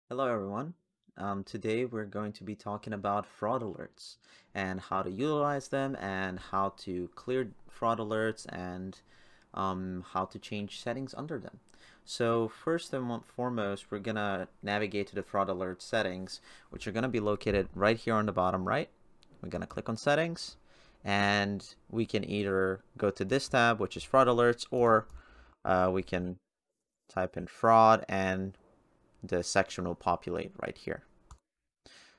Hello everyone. Today we're going to be talking about fraud alerts and how to utilize them and how to clear fraud alerts and how to change settings under them. So first and foremost, we're gonna navigate to the fraud alert settings, which are gonna be located right here on the bottom right. We're gonna click on settings and we can either go to this tab, which is fraud alerts, or we can type in fraud and the section will populate right here.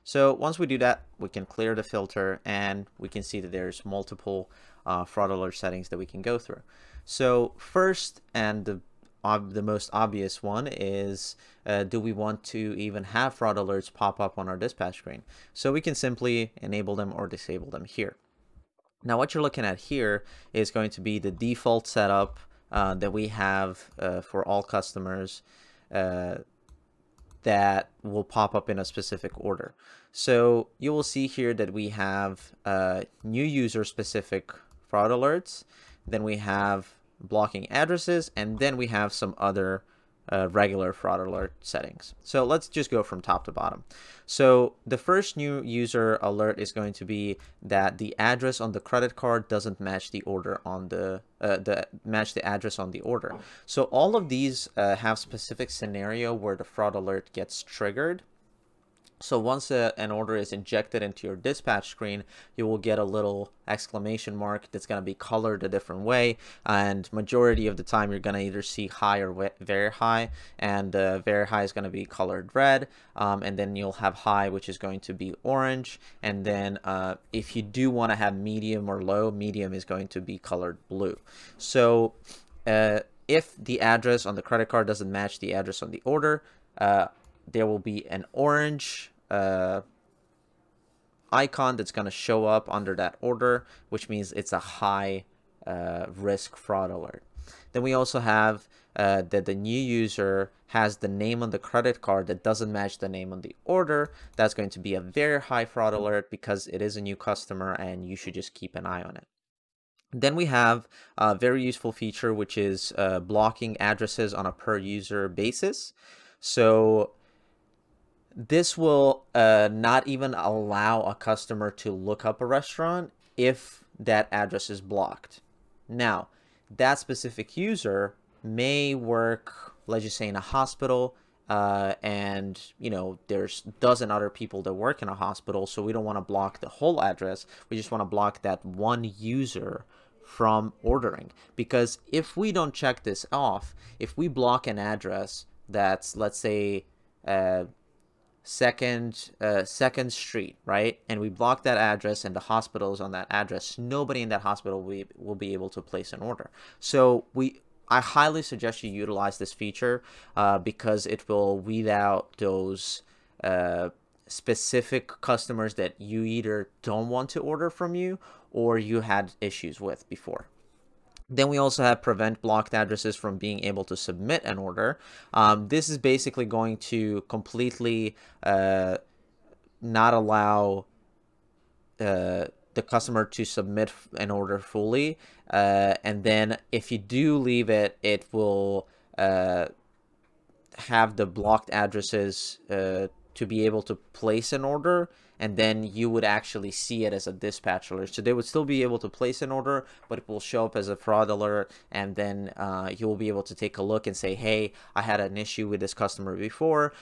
So once we do that, we can clear the filter and we can see that there's multiple fraud alert settings that we can go through. So first, and the most obvious one is, do we want to even have fraud alerts pop up on our dispatch screen? So we can simply enable them or disable them here. Now what you're looking at here is going to be the default setup that we have for all customers that will pop up in a specific order. So you will see here that we have new user specific fraud alerts, then we have blocking addresses, and then we have some other regular fraud alert settings. So let's just go from top to bottom. So the first new user alert is going to be that the address on the credit card doesn't match the order on the address on the order. So all of these have specific scenario where the fraud alert gets triggered. So once an order is injected into your dispatch screen, you will get a little exclamation mark that's going to be colored a different way. And majority of the time, you're going to either see high or very high. And very high is going to be colored red. And then you'll have high, which is going to be orange. And then if you do want to have medium or low, medium is going to be colored blue. So if the address on the credit card doesn't match the address on the order, there will be an orange icon that's going to show up under that order, which means it's a high risk fraud alert. Then we also have that the new user has the name on the credit card that doesn't match the name on the order. That's going to be a very high fraud alert because it is a new customer and you should just keep an eye on it. Then we have a very useful feature, which is blocking addresses on a per user basis. So this will not even allow a customer to look up a restaurant if that address is blocked. Now, that specific user may work, let's just say, in a hospital, and there's a dozen other people that work in a hospital, so we don't want to block the whole address. We just want to block that one user from ordering. Because if we don't check this off, if we block an address that's, let's say, Second Street, right? And we block that address and the hospital is on that address, nobody in that hospital will be able to place an order. So I highly suggest you utilize this feature because it will weed out those specific customers that you either don't want to order from you or you had issues with before. Then we also have prevent blocked addresses from being able to submit an order. This is basically going to completely not allow the customer to submit an order fully. And then if you do leave it, it will have the blocked addresses to be able to place an order, and then you would actually see it as a dispatch alert. So they would still be able to place an order, but it will show up as a fraud alert, and then you will be able to take a look and say, hey, I had an issue with this customer before.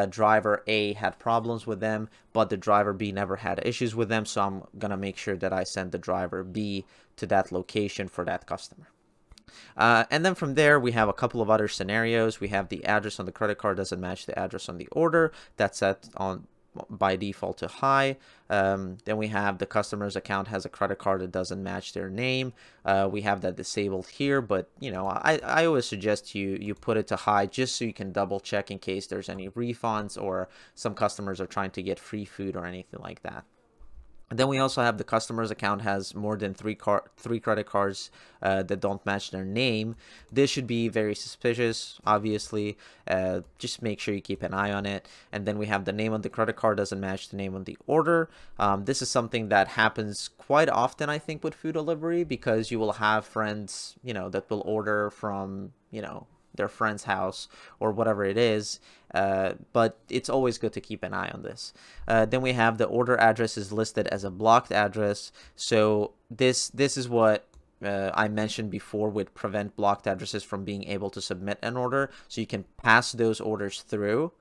Driver A had problems with them, but the driver B never had issues with them, so I'm going to make sure that I send the driver B to that location for that customer. And then from there, we have a couple of other scenarios. We have the address on the credit card doesn't match the address on the order. That's set on by default to high. Then we have the customer's account has a credit card that doesn't match their name. We have that disabled here, but I always suggest you put it to high just so you can double check in case there's any refunds or some customers are trying to get free food or anything like that. And then we also have the customer's account has more than three credit cards that don't match their name. This should be very suspicious, obviously. Just make sure you keep an eye on it. And then we have the name on the credit card doesn't match the name on the order. This is something that happens quite often, I think, with food delivery, because you will have friends, that will order from, their friend's house or whatever it is. But it's always good to keep an eye on this. Then we have the order address is listed as a blocked address. So this is what I mentioned before would prevent blocked addresses from being able to submit an order. So you can pass those orders through,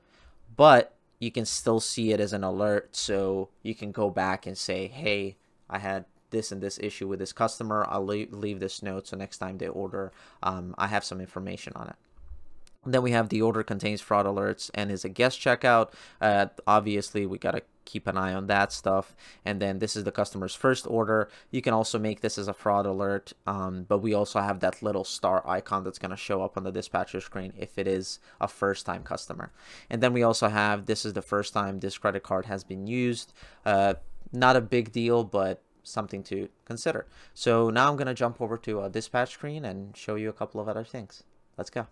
but you can still see it as an alert. So you can go back and say, hey, I had this and this issue with this customer. I'll leave this note so next time they order, I have some information on it. Then we have the order contains fraud alerts and is a guest checkout. Obviously, we got to keep an eye on that stuff. And then this is the customer's first order. You can also make this as a fraud alert, but we also have that little star icon that's going to show up on the dispatcher screen if it is a first-time customer. And then we also have this is the first time this credit card has been used. Not a big deal, but something to consider. So now I'm going to jump over to a dispatch screen and show you a couple of other things. Let's go.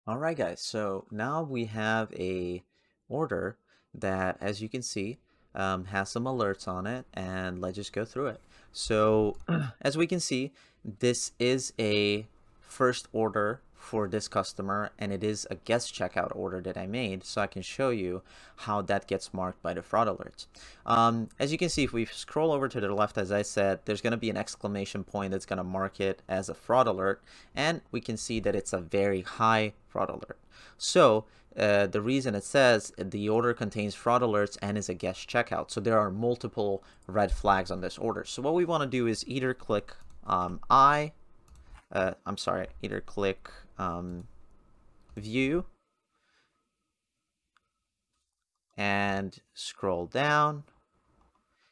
All right, guys, so now we have a order that, as you can see, has some alerts on it, and let's just go through it. So as we can see, this is a first order for this customer, and it is a guest checkout order that I made, so I can show you how that gets marked by the fraud alerts. As you can see, if we scroll over to the left, as I said, there's going to be an exclamation point that's going to mark it as a fraud alert, and we can see that it's a very high fraud alert. So the reason it says the order contains fraud alerts and is a guest checkout, so there are multiple red flags on this order. So what we want to do is either click either click view and scroll down,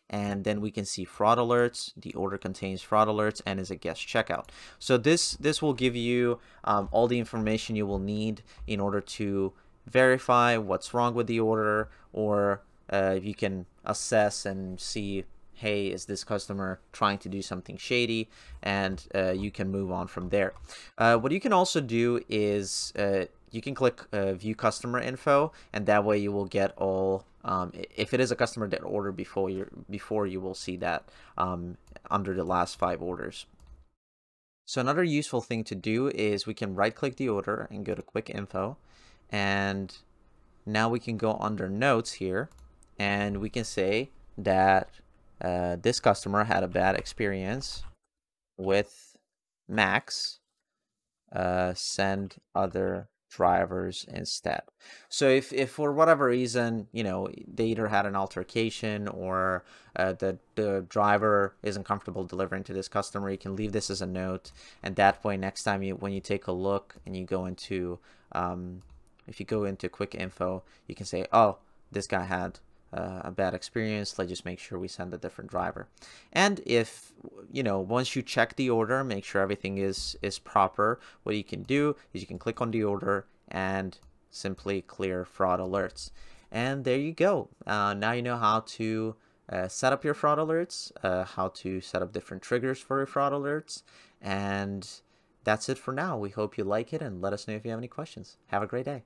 and then we can see fraud alerts. The order contains fraud alerts and is a guest checkout. So this will give you all the information you will need in order to verify what's wrong with the order, or you can assess and see, hey, is this customer trying to do something shady, and you can move on from there. What you can also do is you can click view customer info, and that way you will get all, if it is a customer that ordered before, you will see that under the last 5 orders. So another useful thing to do is we can right click the order and go to quick info, and now we can go under notes here, and we can say that this customer had a bad experience with Max, send other drivers instead. So if for whatever reason, you know, they either had an altercation or the driver isn't comfortable delivering to this customer, you can leave this as a note, and that way next time when you take a look and you go into if you go into quick info, you can say, oh, this guy had a bad experience, let's just make sure we send a different driver. And if, you know, once you check the order, make sure everything is proper, what you can do is you can click on the order and simply clear fraud alerts. And there you go. Now you know how to set up your fraud alerts, how to set up different triggers for your fraud alerts, and that's it for now. We hope you like it, and let us know if you have any questions. Have a great day.